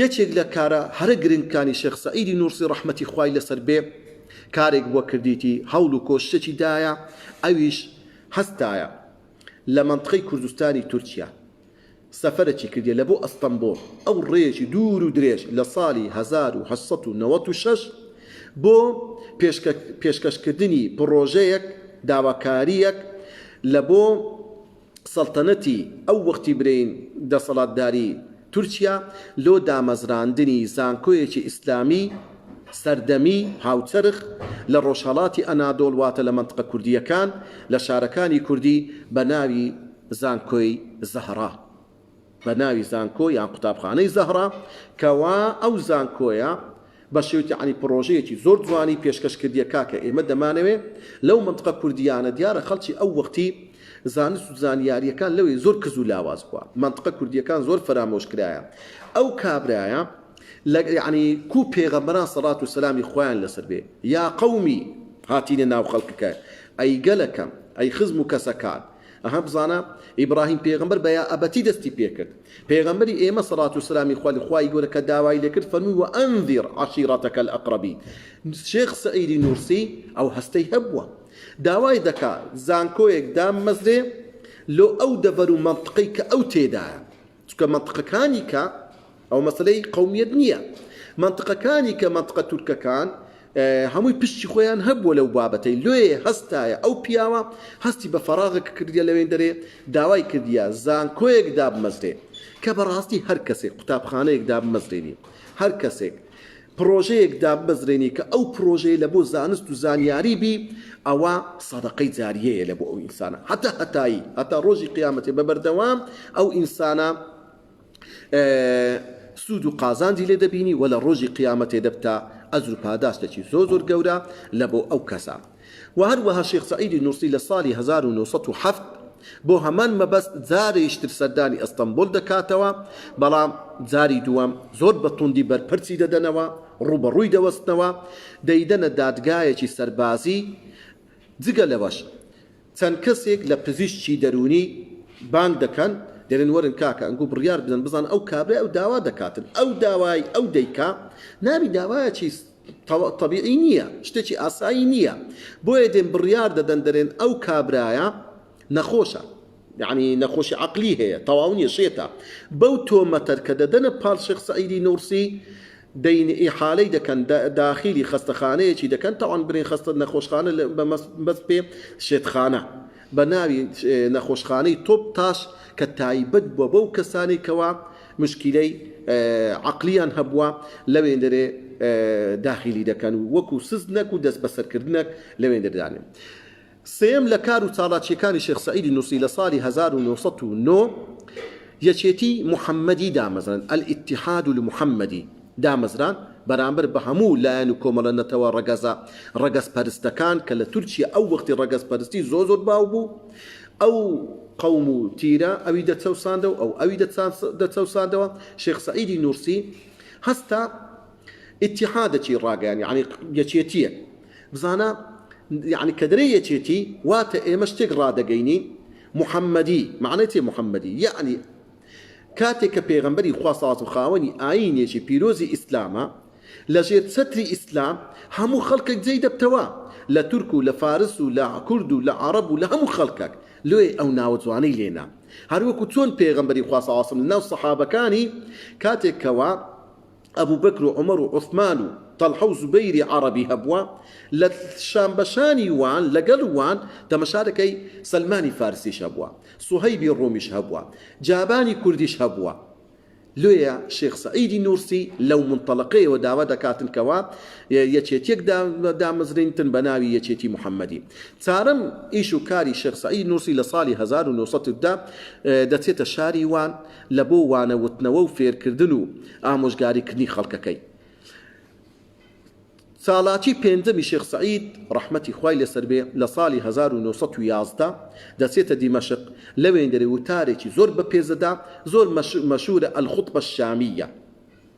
یەکێک لە کارە هەرە گرنگکانی شێخ سەعیدی نورسی ڕەحمەتی خوای لەسەر بێ کارێک بۆ کردیتی هەوڵ و کۆشتێکی دایە، ئەویش هەستایە لە منطقەی کوردستانی تورکیا سەفەرێکی کردیە لە بۆ ئەستەمبۆڵ، ئەو ڕێژی دوور و درێژ لە ساڵی 1996 بۆ پێشکەشکردنی پرۆژەیەک داواکاریەک لە بۆ سەڵتەنەتی ئەو وەختی برین دەسەڵاتداری تورکیا لۆ دامەزراندنی زانکۆیەکی ئیسلامی سەردەمی هاوچەرخ لە ڕۆژهەڵاتی ئەنادۆڵ واتە لە منطقە کوردیەکان لە شارەکانی کوردی بە ناوی زانکۆی زەهرا، بە ناوی زانکۆ یان قوتابخانەی زەهرا، کەوا ئەو زانکۆیە بە شێوەیەکی عنی پرۆژەیەکی زۆر جوانی پێشکەشکردیەکە کە ئێمە دەمانەوێ لەو منطقە کوردیانە دیارە خەڵکی ئەو وەختی زانست و زانیاریەکان لەوێ زۆر کز و لاواز بووە، منطقە کوردیەکان زۆر فرامۆش کرایە. ئەو کابرایە یعنی کو پێغەمبەران سەڵات و سەلامی خۆیان لەسەر بێ یا قەومی هاتینە ناو خەڵکەکە ئەی گەلەکەم ئەی خزم و کەسەکان ئەها بزانە ئیبراهیم پێغەمبەر بە یا ئەبەتی دەستی پێکرد، پێغەمبەری ئێمە سەڵات و سەلامی خوای گەورە کە داوای لێکرد فەرمووی وەئەنذیر عەشیرەتەکە الئەقرەبین. شێخ سەعیدی نورسی ئەو هەستەی هەبووە داوای دەکا زانکۆیەک دامەزرێ لۆ ئەو دەڤەر و منطقەی کە ئەو تێدایە، چونکە منطقەکانی کە ئەو مەسەلەی قەومیەت نییە، منطقەکانی کە منطقە تورکەکان هەمووی پشتی خۆیان هەبووە لەو بابەتەی لێ هەستایە ئەو پیاوە هەستی بە فەراغێک کردیە لەوێن دەرێ داوای کردیە زانکۆیەک دابمەزرێ کە بەڕاستی هەر کەسێک قوتابخانەیەک دابمەزرێنی، هەر کەسێک پرۆژەیەک دابمەزرێنی کە ئەو پرۆژەیە لە بۆ زانست و زانیاری بی ئەوە سەدەقەی جاریەیە لە بۆ ئەو ئینسانە هەتایی هەتا ڕۆژی قیامەتێ بەبەردەوام ئەو ئینسانە سود و قازاندی لێ دەبینی و لە ڕۆژی قیامەتێ دەبتا ئەجر و پاداشتێکی زۆر گەورە لە بۆ ئەو کەسە. و هەروەها شێخ سەعیدی نورسی لە ساڵی 1907 بۆ هەمان مەبەست جارێشتر سەردانی ئەستەمبۆڵ دەکاتەوە، بەڵام جاری دووەم زۆر بە توندی بەرپرسی دەدەنەوە، ڕوبەڕووی دەوەستنەوە، دەیدەنە دادگایەکی سەربازی. جگە لەوەش چەند کەسێک لە پزیشکی دەرونی بانگ دەکەن دەرێن وەرن کاکە ئەنگو بڕیار بدەن بزان ئەو کابرای ئەو داوا دەکاتن، ئەو داوای ئەو دەیکا ناوی داوایەکی طبیعی نییە، شتێکی ئاسایی نییە، بۆیە دێن بڕیار دەدەن دەرێن ئەو کابرایە نەخۆشە، یعنی نەخۆشی عەقلی هەیە تەواو نییە شێتە، بەو تۆمەتەر کە دەدەنە پاڵ شێخ سەعیدی نورسی دەین ئیحالەی دەکەن داخلی خەستەخانەیەکی دەکەن تاوان برین خەستە نەخۆشخانە بەس پێ شێتخانە بە ناوی نەخۆشخانەی تۆپ تاش کە تایبەت بووە بەو کەسانی کەوا مشکلەی عەقلیان هەبووە لەوێن دەرێ داخلی دەکەن و وەکو سزنەک و دەست بەسەرکردنەک لەوێن دەردانێن. سێم لە کار و چالاکیەکانی شێخ سەعیدی نورسی لە ساڵی 1909 یەکێتی محەممەدی دامەزران، ئەلئیتیحاد المحەممەدی دامەزران بەرامبەر بە هەموو لایەن و کۆمەڵەنەتەوە ڕەگەز پەرستەکان کە لە تورکیا ئەو وەختی ڕەگەز پەرستی زۆر باو بوو، ئەو قەوم و تیرە ئەوی دەچەوساندەوە ئەو ئەوی دەچەوساندەوە. شێخ سەعیدی نورسی هەستا ئیتیحادێکی ڕاگەیان یعنی یەکێتیە بزانە، یعنی کە دەرێ یەکێتی واتە ئێمە شتێک ڕادەگەینین محەممەدی معنەی تێ محەممەدی، یعنی کاتێک کە پێغەمبەری خوا سەڵات و خاوەنی ئاینێکی پیرۆزی ئیسلامە لەژێر چەتری ئیسلام هەموو خەڵکێک جێی دەبتەوە لە تورک و لە فارس و لە کورد و لە عەرەب و لە هەموو خەڵکێک لێ ئەو ناوە جوانەی لێنا، هەروەکو چۆن پێغەمبەری خوا سەڵات و ناو سەحابەکانی کاتێک کەوا ئەبوو بەکر و عومەر و عوسمان و طەلحە و زوبەیری عەرەبی هەبووە لە شامبەشانی وان لەگەڵ وان تەمەشارەکەی سەلمانی فارسیش هەبووە، سوهەیبی ڕۆمیش هەبووە، جابانی کوردیش هەبووە. لێیە شێخ سەعیدی نورسی لەو منطەلەقەیەوە داوا دەکاتن کەوا یەکێتیەک دامەزرێنتن بە ناوی یەکێتی محەممەدی. چارەم ئیش و کاری شێخ سەعیدی نورسی لە ساڵی 1910 دەچێتە شاری وان لە بۆ وانەوتنەوە و فێرکردن و ئامۆژگاریکردنی خەڵکەکەی. ساڵاتی پێنجەمی شێخ سەعید ڕەحمەتی خوای لەسەر بێ لە ساڵی 1911 دەچێتە دیمەشق، لەوێن دەرێ وتارێکی زۆر بەپێزەدا زۆر مەشهورە ئەلخوتبە الشامیە،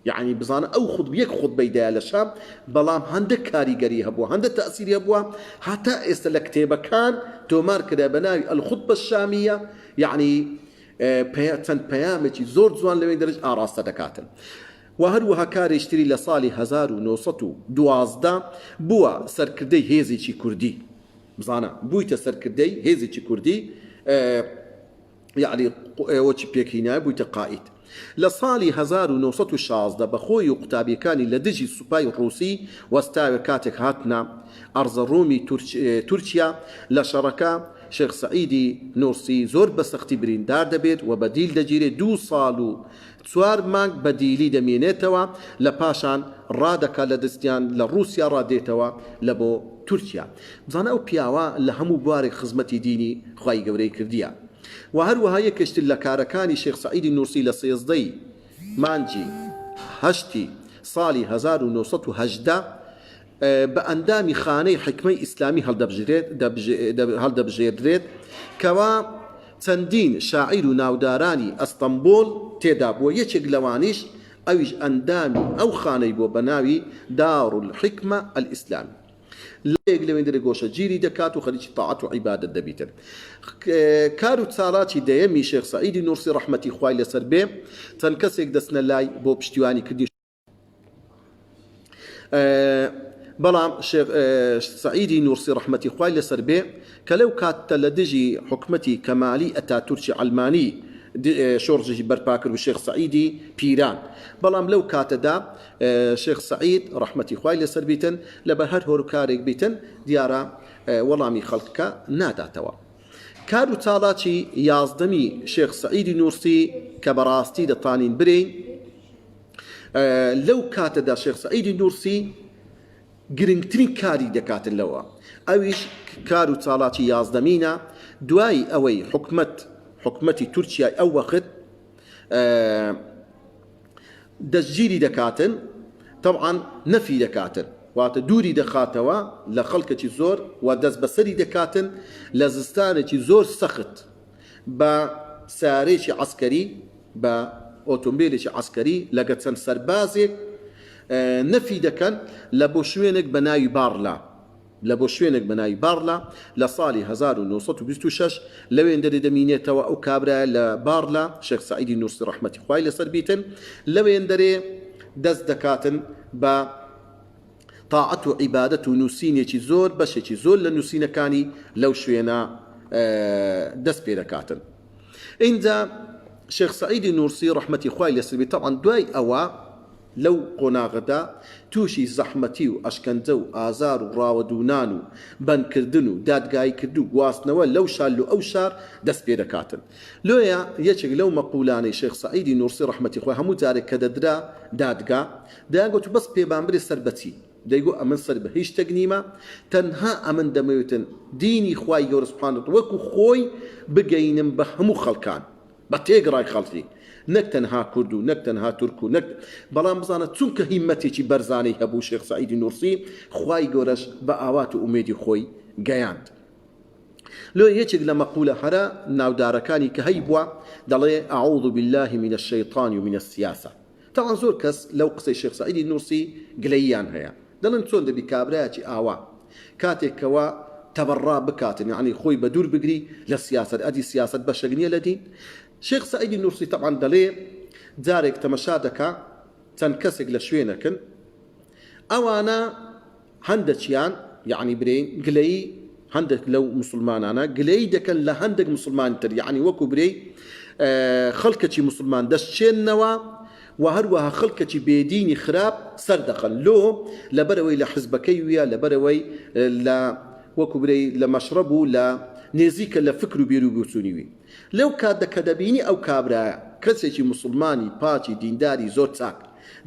يعني بزانە ئەو یەک خوتبەیدا لە شام بەڵام هەندێک کاریگەری هەبووە هەندێک تەئسیری هەبووە هەتا ئێستا لە کتێبەکان تۆمار کرا بە ناوی الخوتبە الشامیە یعنی چەند پەیامێکی زۆر جوان لەوێ دەرەج ئاڕاستە دەکاتن و هەروەها کارێشتری لە ساڵی 1912 بووە سەرکردەی هێزێکی کوردی بزانە بوویتە سەرکردەی هێزێکی کوردی یعنی ئەوەی پێکهێنایە بوویتە قائید لە ساڵی 1916 بەخۆی و قوتابیەکانی لە دژی سوپای ڕووسی وەستاوە کاتێک هاتنە ئەرزەڕۆمی تورکیا لە شەڕەکە شێخ سەعیدی نورسی زۆر بە سەختی بریندار دەبێت و بەدیل دەگیرێت 2 ساڵ و 4 مانگ بەدیلی دەمێنێتەوە لە پاشان ڕادەکات لە دەستیان لە رووسیا ڕادێتەوە لە بۆ تورکیا بزانە ئەو پیاوە لە هەموو بوارێک خزمەتی دینی خوای گەورەی کردیە و هەروەها یەکێشتر لە کارەکانی شێخ سەعیدی نورسی لە 13 مانجی هەشتی ساڵی 1970 بە ئەندامی خانەی حکمەی ئیسلامی هەڵدەبژێردرێت کەوا چەندین شاعیر و ناودارانی ئەستەمبۆڵ تێدا بووە یەکێک لەوانیش ئەویش ئەندامی ئەو خانەی بۆ بە ناوی دارالحکمە ئەلئیسلامی لەیەک لەوێن دەرە گۆشە گیری دەکات و خەریکی تاعەت و عیبادەت دەبیتن کار و چالاکی دەیەمی شێخ سەعیدی نورسی ڕەحمەتی خوای لەسەر بێ چەند کەسێک دەستنە لای بۆ پشتیوانی کردی بەڵام شێخ سەعیدی نورسی ڕەحمەتی خوای لەسەر بێ کە لەو کاتە لە دژی حکومەتی کەمالی ئەتاتورکی ئەلمانی شۆڕژی بەرپا کرد و شێخ سەعیدی پیران بەڵام لەو کاتەدا شێخ سەعید ڕەحمەتی خوای لەسەر بیتن لەبەر هەر هۆرکارێک بیتن دیارە وەڵامی خەڵکەکە ناداتەوە کار و چاڵاکی یازدەمی شێخ سەعیدی نورسی کە بەڕاستی دەتوانین برین لەو کاتەدا شێخ سەعیدی نورسی گرنگترین کاری دەکاتن لەوە ئەویش کار و چاڵاکی یازدەمینە دوای ئەوەی حکومەتی تورکیای ئەو وەخت دەستگیری دەکاتن طبعا نەفی دەکاتن واتە دووری دەخاتەوە لە خەڵکێکی زۆر و دەست بەسەری دەکاتن لە زستانێکی زۆر سەخت بە سارێکی عەسکەری بە ئۆتۆمبیلێکی عەسکەری لەگە چەند سەربازێک نەفی دەکەن لە بۆ شوێنێک بە ناوی بارلا لە ساڵی 1926 لەوێن دەرێ دەمینێتەوە ئەو کابرایە لە بارلا شێخ سەعیدی نورسی ڕەحمەتی خوای لەسەر بیتن لەوێن دەرێ دەست دەکاتن بە تاعەت و عیبادەت و نووسینێکی زۆر بەشێکی زۆر لە نووسینەکانی لەو شوێنە دەست پێ دەکاتن اینجا شێخ سەعیدی نورسی ڕەحمەتی خوای لەسەر بیت طبعا دوای ئەوە لەو قۆناغەدا تووشی زەحمەتی و ئەشکەنجە و ئازار و ڕاوەدونان و بەندکردن و دادگایکرد و گواستنەوە لەو شار و ئەو شار دەست پێ دەکاتن لۆیە یەکێک لەو مەقولانەی شێخ سەعیدی نورسی ڕەحمەتی خوای هەموو جارێک کە دەدرا دادگا دەیانگوت بەس پێبانبرێ سەر بەچی دەیگو ئەمن سەر بە هیچ شتێک نیمە تەنها ئەمن دەمەوێتن دینی خوای گەورە سوبحانەهو وەکو خۆی بگەینم بە هەموو خەڵکان بە تێگڕای خەڵکی نەک تەنها کورد و نەک تەنها تورک و نەک بەڵام بزانە چونکە هیمەتێکی بەرزانەی هەبوو شێخ سەعیدی نورسی خوای گەورەش بە ئاوات و ئومێدی خۆی گەیاند لۆ یەکێک لە مەقولە هەرە ناودارەکانی کە هەی بووە دەڵێ ئەعوذ بالله من الشەیطان ومن السیاسە تاوان زۆر کەس لەو قسەی شێخ سەعیدی نورسی گلەییان هەیە دەڵێن چۆن دەبی کابرایەکی ئاوا کاتێکەوە تەبەڕا بکاتن یعنی خۆی بە دوور بگری لە سیاست ئەدی سیاست بەشێک نییە لە دین شێخ سەعیدی نورسی طبعا دەڵێ جارێک تەمەشا دەکا چەند کەسێک لە شوێنەکەن ئەوانە هەندێکیان یعنی برین گلەیی هەندێک لەو مسلمانانە گلەیی دەکەن لە هەندێک مسلمانی تر یعنی وەکو برێ خەڵکێکی مسلمان دەستچێننەوە و هەروەها خەڵکێکی بێدینی خراپ سەردەخەن لۆ لەبەرەوەی لە حزبەکەی ویە لەبەرەوەی لە وەکو برێ لە مەشرەب و لە نێزیکە لە فکر و بیرروگوچوونی وی لەو کاتە کە دەبینی ئەو کابرایە کەسێکی مسلمانی پاچی دینداری زۆر چاک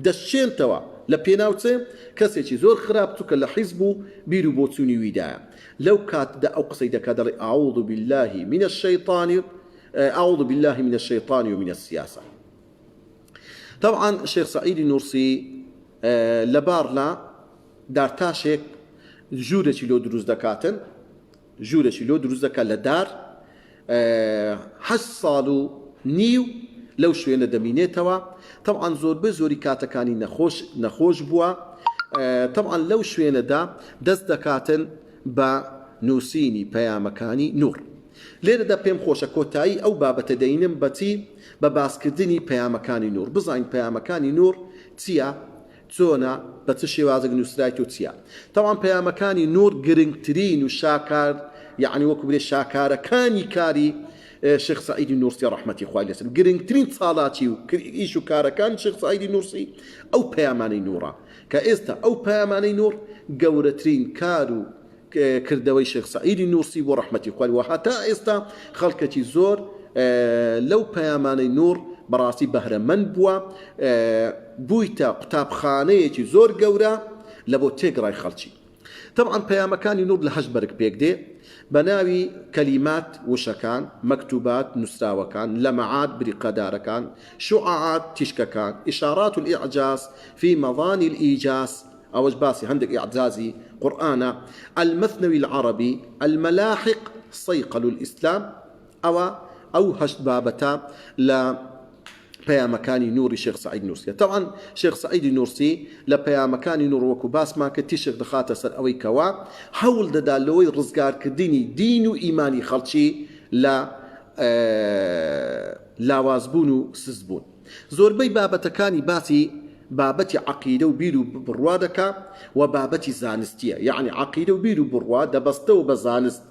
دەستچێنتەوە لە پێناوچێ کەسێکی زۆر خراپ چووکە لە حیزب و بیر و بۆچوونی ویدایە لەو کاتدا ئەو قسەی دەکات دەڵێ ئەعوذ بالله من الشەیطان أعوذ بالله من الشيطان ومن السياسة. طبعا شيخ سعيد نورسي لبارلا دارتاشك جورة لو دروز دكاتن جورة لو دروز دكا لدار حس صالو نيو لەو شوێنە دەمینێتەوە. طبعاً زۆربەی زۆری کاتەکانی نەخۆش بووە. طبعاً لەو شوێنەدا دەست دەکاتن بە نووسینی پەیامەکانی نور. لێرەدا پێم خۆشە کۆتایی ئەو بابەتە دەینم بەچی بە باسکردنی پەیامەکانی نور. بزانین پەیامەکانی نور چییە، چۆنە، بە چ شێوازێک نووسرایەوە چییە. طبعاً پەیامەکانی نور گرنگترین و شاکار، یعنی وەکو بڵێ شاکارەکانی کاری شێخ سەعیدی نورسی ڕەحمەتی خوای لەسەر، گرنگترین چاڵاکی و ئیش و کارەکان شێخ سەعیدی نورسی ئەو پەیامانەی نورە، کە ئێستا ئەو پەیامانەی نور گەورەترین کار و کردەوەی شێخ سەعیدی نورسی بۆ ڕەحمەتی خوای، و هەتا ئێستا خەڵکێکی زۆر لەو پەیامانەی نور بەڕاستی بەهرەمەند بووە، بوویتە قوتابخانەیەکی زۆر گەورە لە بۆ تێگەڕای خەڵکی. طبعاً پەیامەکانی نور لە 8 بەرگ پێک دێ بە ناوی کەلیمات وشەکان، مەکتوبات نووسراوەکان، لەمەعات بریقەدارەکان، شوعاعات تیشکەکان، ئیشارات الإعجاز في مظاني الإيجاز، ئەوەش باسی هەندێک ئیعجازی قورئانە، المثنوي العربي، الملاحق، صيقل الإسلام. ئەو 8 بابەتە لە پەیامەکانی نوری شێخ سەعید نورسی. طبعاً شێخ سەعیدی نورسی لە پەیامەکانی نور وەکو باسمان کە تیشک دەخاتە سەر ئەوەی کەوا هەوڵ دەدا لەوەی ڕزگارکردنی دین و ئیمانی خەڵکی لە لاوازبوون و سزبوون. زۆربەی بابەتەکانی باسی بابەتی عەقیدە و بیر و بڕوا دەکا و بابەتی زانستیە، یعنی عەقیدە و بیر و بڕوا دەبەستەوە بە زانست،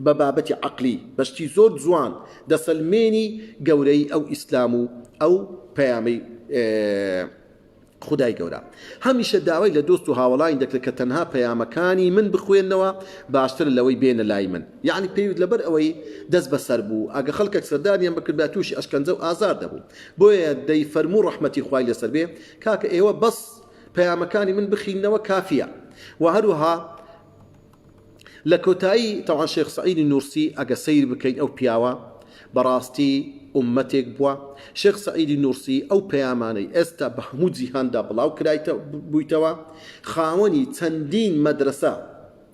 بە بابەتی عەقلی بەشتی زۆر جوان دەسەلمێنی گەورەی ئەو ئیسلام و ئەو پەیامەی خودای گەورە. هەمیشە داوای لە دۆست و هاوڵاین دەکرێت کە تەنها پەیامەکانی من بخوێنەوە باشتر لەوەی بێنە لای من، یعنی پێویست لەبەر ئەوەی دەست بەسەر بوو ئەگە خەڵکێک سەردانیان بکرد بە تووشی ئەشکەنجە و ئازار دەبوو. بۆیە دەیفەرموو ڕەحمەتی خوای لەسەر بێ کاکە ئێوە بەس پەیامەکانی من بخینەوە کافیە. و هەروەها لە کۆتایی تەواان شێخ سەعیدی نورسی ئەگە سەیر بکەین ئەو پیاوە بەڕاستی ئومەتێک بووە. شێخ سەعیدی نورسی ئەو پەیامانەی ئێستا بە هەموو جیهاندا بڵاو کرایتە بوویتەوە، خاوەنی چەندین مەدرسە،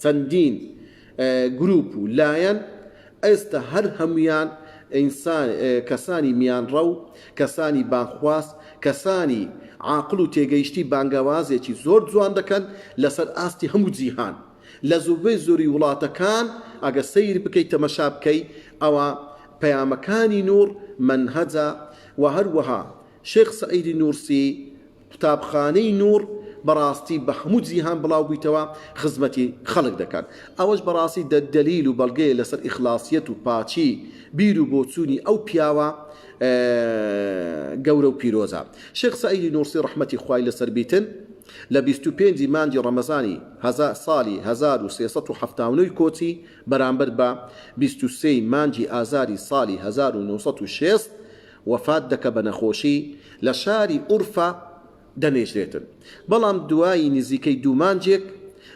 چەندین گروپ و لایەن، ئێستا هەر هەمویان کەسانی میانڕە و کەسانی بانخواست، کەسانی عاقل و تێگەیشتی بانگەوازێکی زۆر جوان دەکەن لەسەر ئاستی هەموو جیهان. لە زۆربەی زۆری وڵاتەکان ئەگە سەیر بکەیت تەمەشا بکەی ئەوە پەیامەکانی نور منهەجە. و هەروەها شێخ سەعیدی نورسی قوتابخانەی نور بەڕاستی بە هەموو جیهان بڵاو بوویتەوە خزمەتی خەڵک دەکات. ئەوەش بەڕاستی دەلیل و بەڵگەیە لەسەر ئیخلاسیەت و پاچی بیر و بۆچوونی ئەو پیاوە گەورە و پیرۆزە. شێخ سەعیدی نورسی ڕەحمەتی خوای لەسەر بیتن لە 25 مانگی ڕەمەزانی ساڵی 1379 کۆچی بەرامبەر بە 23 مانگی ئازاری ساڵی 1960 وفات دەکە بە نەخۆشی لە شاری ئورفا دەنێژرێتن. بەڵام دوایی نزیکەی 2 مانگێک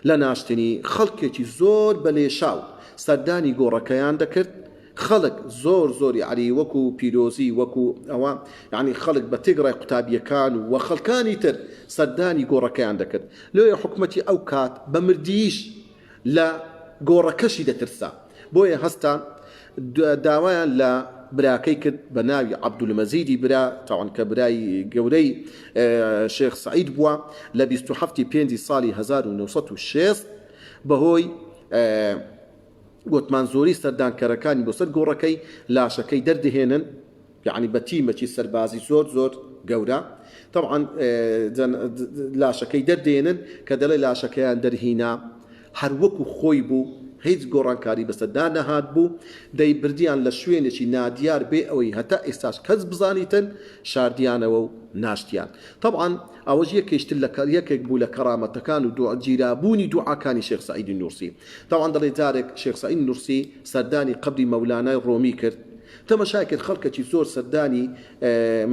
لە ناشتنی خەڵکێکی زۆر بەلێشاو سەردانی گۆڕەکەیان دەکرد. خەڵک زۆر یعنی وەکو پیرۆزی وەکو ئەوە، یعنی خەڵک بە تێگڕای قوتابیەکان و خەڵکانی تر سەردانی گۆڕەکەیان دەکرد. لێیە حکومەتی ئەو کات بە مردیش لە گۆڕەکەشی دەترسا. بۆیە هەستا داوایان لە براکەی کرد بە ناوی عەبدولمەجیدی برا، تاوان کە برای گەورەی شێخ سەعید بووە لە 27 پێنجی ساڵی 1960 بەهۆی گوتمان زۆری سەردانکەرەکانی بۆ سەر گۆڕەکەی لاشەکەی دەردەهێنن، یعنی بە تیمەکی سەربازی زۆر گەورە. طبعاً لاشەکەی دەردێنن کە دەڵێ لاشەکەیان دەرهینا هەر وەکو خۆی بوو، هیچ گۆڕانکاری بەسەردا نەهات بوو، دەیبردیان لە شوێنێکی نادیار بێ ئەوەی هەتا ئێستاش کەس بزانیتن شاردیانەوە و ناشتیان. طبعاً ئەوەش یەکێک بوو لە کەرامەتەکان و گیرابوونی دوعاکانی شێخ سەعیدی نورسی. طبعاً دەڵێ جارێک شێخ سەعید نورسی سەردانی قەبری مەولانای ڕۆمی کرد، تەمەشای کرد خەڵکێکی زۆر سەردانی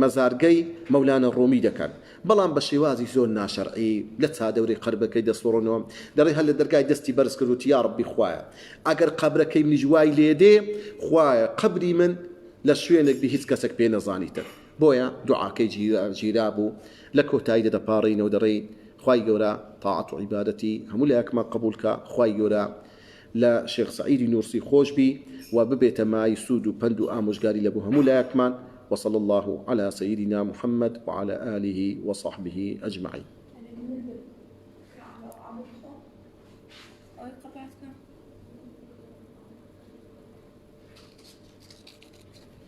مەزارگەی مەولانە ڕۆمی دەکەن، بەڵام بە شێوازی زۆر ناشەرعی لە چادەورەی قەبرەکەی دەسۆڕنەوە. دەڵێ هەر لە دەرگای دەستی بەرز کرد وتی یا ڕەبی خوایە ئەگەر قەبرەکەی منیش وای لێدێ، خوایە قەبری من لە شوێنێک بی هیچ کەسێک پێ نەزانیتر. بۆیە دوعاکەی گیرا بوو. لە کۆتایی دەپاڕینەوە دەڕێین خوای گەورە تاعەت و عیبادەتی هەموو لایەکمان قبولکە، خوای گەورە لە شێخ سەعیدی نورسی خۆش بی و ببێتە مای سوود و پند و ئامۆژگاری لە بۆ هەموو لایەکمان. وصلى الله على سيدنا محمد وعلى آله وصحبه أجمعين.